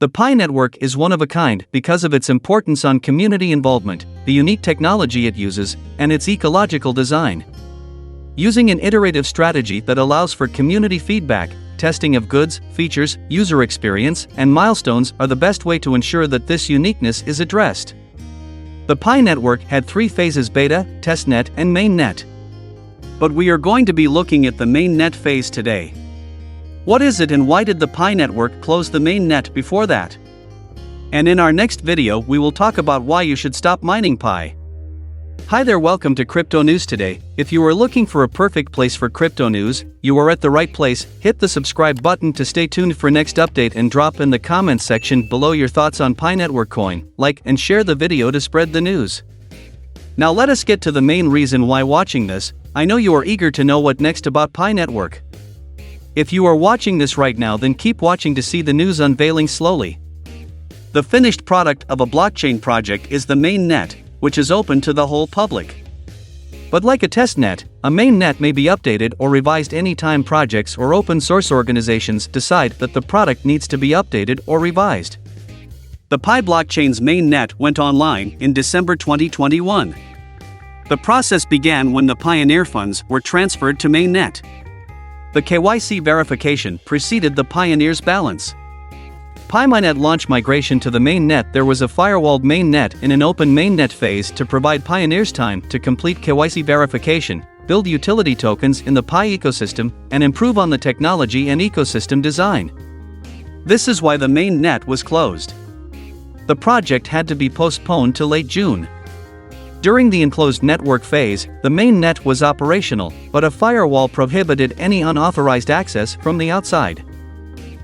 The Pi network is one of a kind because of its importance on community involvement, the unique technology it uses, and its ecological design. Using an iterative strategy that allows for community feedback, testing of goods, features, user experience, and milestones are the best way to ensure that this uniqueness is addressed. The Pi network had 3 phases: beta, testnet, and mainnet. But we are going to be looking at the mainnet phase today. What is it and why did the Pi network close the mainnet before that? And in our next video we will talk about why you should stop mining Pi. Hi there, welcome to Crypto News Today. If you are looking for a perfect place for crypto news, you are at the right place. Hit the subscribe button to stay tuned for next update and drop in the comments section below your thoughts on Pi network coin, like and share the video to spread the news. Now let us get to the main reason why watching this. I know you are eager to know what next about Pi network. If you are watching this right now, then keep watching to see the news unveiling slowly. The finished product of a blockchain project is the mainnet, which is open to the whole public. But like a testnet, a mainnet may be updated or revised anytime projects or open source organizations decide that the product needs to be updated or revised. The Pi blockchain's mainnet went online in December 2021. The process began when the Pioneer funds were transferred to mainnet. The KYC verification preceded the Pioneer's balance. PiMainet launch migration to the mainnet. There was a firewalled mainnet in an open mainnet phase to provide Pioneers time to complete KYC verification, build utility tokens in the Pi ecosystem, and improve on the technology and ecosystem design. This is why the mainnet was closed. The project had to be postponed to late June. During the enclosed network phase, the mainnet was operational, but a firewall prohibited any unauthorized access from the outside.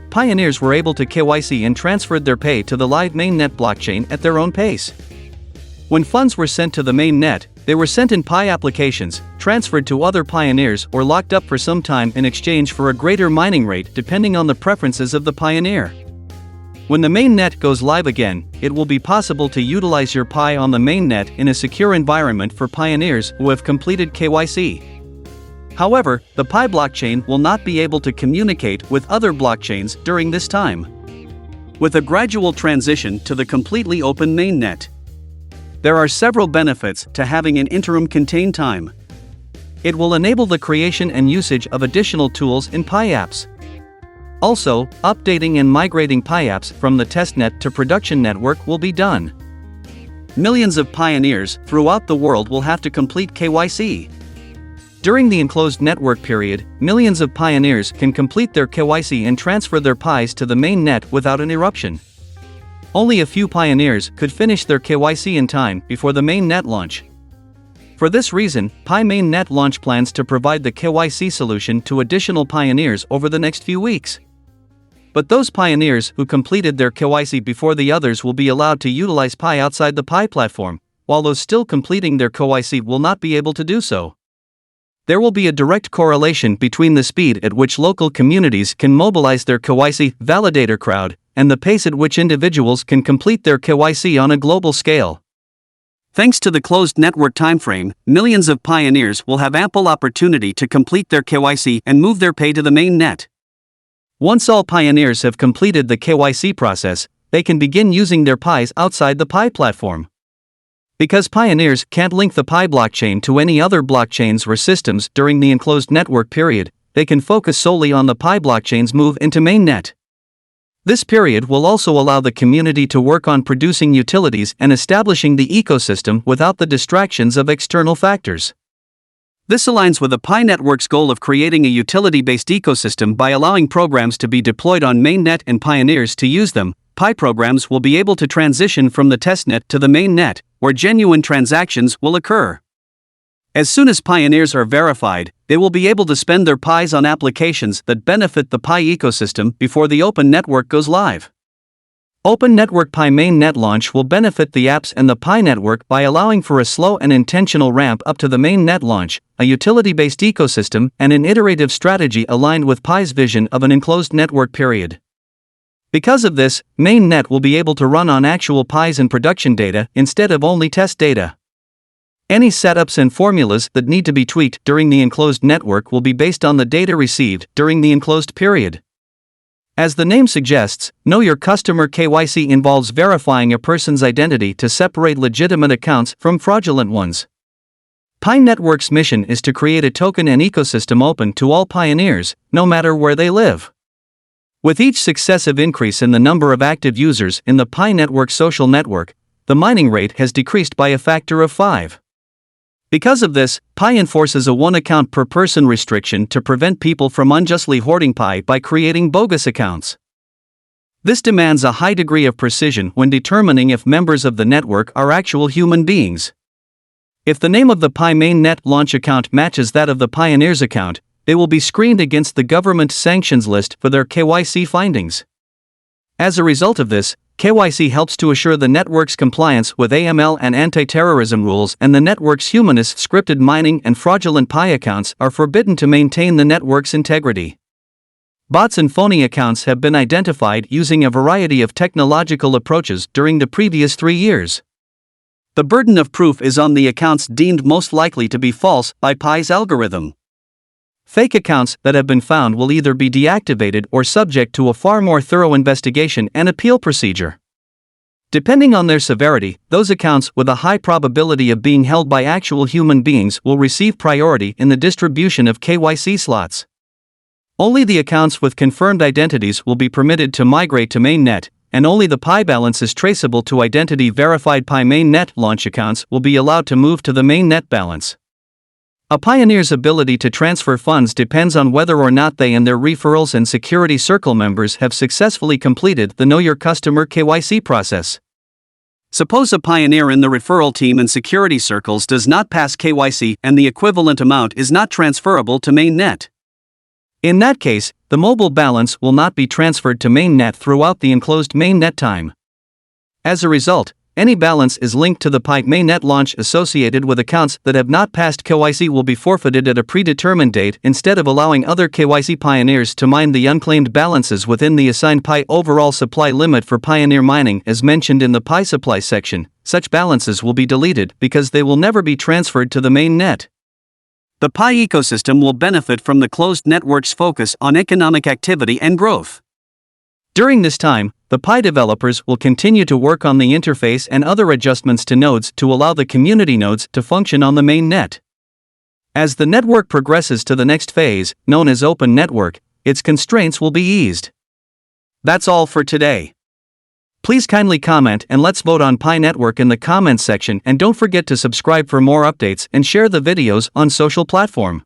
Pioneers were able to KYC and transferred their pay to the live mainnet blockchain at their own pace. When funds were sent to the mainnet, they were sent in Pi applications, transferred to other Pioneers, or locked up for some time in exchange for a greater mining rate depending on the preferences of the Pioneer. When the mainnet goes live again, it will be possible to utilize your Pi on the mainnet in a secure environment for Pioneers who have completed KYC. However, the Pi blockchain will not be able to communicate with other blockchains during this time. With a gradual transition to the completely open mainnet, there are several benefits to having an interim contained time. It will enable the creation and usage of additional tools in Pi apps. Also, updating and migrating Pi apps from the testnet to production network will be done. Millions of Pioneers throughout the world will have to complete KYC. During the enclosed network period, millions of Pioneers can complete their KYC and transfer their Pis to the mainnet without an interruption. Only a few Pioneers could finish their KYC in time before the mainnet launch. For this reason, Pi mainnet launch plans to provide the KYC solution to additional Pioneers over the next few weeks. But those Pioneers who completed their KYC before the others will be allowed to utilize Pi outside the Pi platform, while those still completing their KYC will not be able to do so. There will be a direct correlation between the speed at which local communities can mobilize their KYC validator crowd and the pace at which individuals can complete their KYC on a global scale. Thanks to the closed network timeframe, millions of Pioneers will have ample opportunity to complete their KYC and move their pay to the mainnet. Once all Pioneers have completed the KYC process, they can begin using their Pis outside the Pi platform. Because Pioneers can't link the Pi blockchain to any other blockchains or systems during the enclosed network period, they can focus solely on the Pi blockchain's move into mainnet. This period will also allow the community to work on producing utilities and establishing the ecosystem without the distractions of external factors. This aligns with the Pi network's goal of creating a utility-based ecosystem by allowing programs to be deployed on mainnet and Pioneers to use them. Pi programs will be able to transition from the testnet to the mainnet, where genuine transactions will occur. As soon as Pioneers are verified, they will be able to spend their Pis on applications that benefit the Pi ecosystem before the open network goes live. Open Network Pi mainnet launch will benefit the apps and the Pi network by allowing for a slow and intentional ramp up to the mainnet launch, a utility-based ecosystem, and an iterative strategy aligned with Pi's vision of an enclosed network period. Because of this, mainnet will be able to run on actual Pis and production data instead of only test data. Any setups and formulas that need to be tweaked during the enclosed network will be based on the data received during the enclosed period. As the name suggests, Know Your Customer KYC involves verifying a person's identity to separate legitimate accounts from fraudulent ones. Pi Network's mission is to create a token and ecosystem open to all pioneers, no matter where they live. With each successive increase in the number of active users in the Pi Network social network, the mining rate has decreased by a factor of 5. Because of this, Pi enforces a one account per person restriction to prevent people from unjustly hoarding Pi by creating bogus accounts. This demands a high degree of precision when determining if members of the network are actual human beings. If the name of the Pi mainnet launch account matches that of the Pioneer's account, they will be screened against the government sanctions list for their KYC findings. As a result of this, KYC helps to assure the network's compliance with AML and anti-terrorism rules, and the network's humanist scripted mining and fraudulent Pi accounts are forbidden to maintain the network's integrity. Bots and phony accounts have been identified using a variety of technological approaches during the previous 3 years. The burden of proof is on the accounts deemed most likely to be false by Pi's algorithm. Fake accounts that have been found will either be deactivated or subject to a far more thorough investigation and appeal procedure. Depending on their severity, those accounts with a high probability of being held by actual human beings will receive priority in the distribution of KYC slots. Only the accounts with confirmed identities will be permitted to migrate to mainnet, and only the Pi balances traceable to identity-verified Pi mainnet launch accounts will be allowed to move to the mainnet balance. A pioneer's ability to transfer funds depends on whether or not they and their referrals and security circle members have successfully completed the Know Your Customer KYC process. Suppose a pioneer in the referral team and security circles does not pass KYC and the equivalent amount is not transferable to mainnet. In that case, the mobile balance will not be transferred to mainnet throughout the enclosed mainnet time. As a result, any balance is linked to the Pi mainnet launch associated with accounts that have not passed KYC will be forfeited at a predetermined date instead of allowing other KYC pioneers to mine the unclaimed balances within the assigned Pi overall supply limit for pioneer mining as mentioned in the Pi supply section. Such balances will be deleted because they will never be transferred to the mainnet. The Pi ecosystem will benefit from the closed network's focus on economic activity and growth. During this time, the Pi developers will continue to work on the interface and other adjustments to nodes to allow the community nodes to function on the mainnet. As the network progresses to the next phase, known as open network, its constraints will be eased. That's all for today. Please kindly comment and let's vote on Pi Network in the comments section, and don't forget to subscribe for more updates and share the videos on social platform.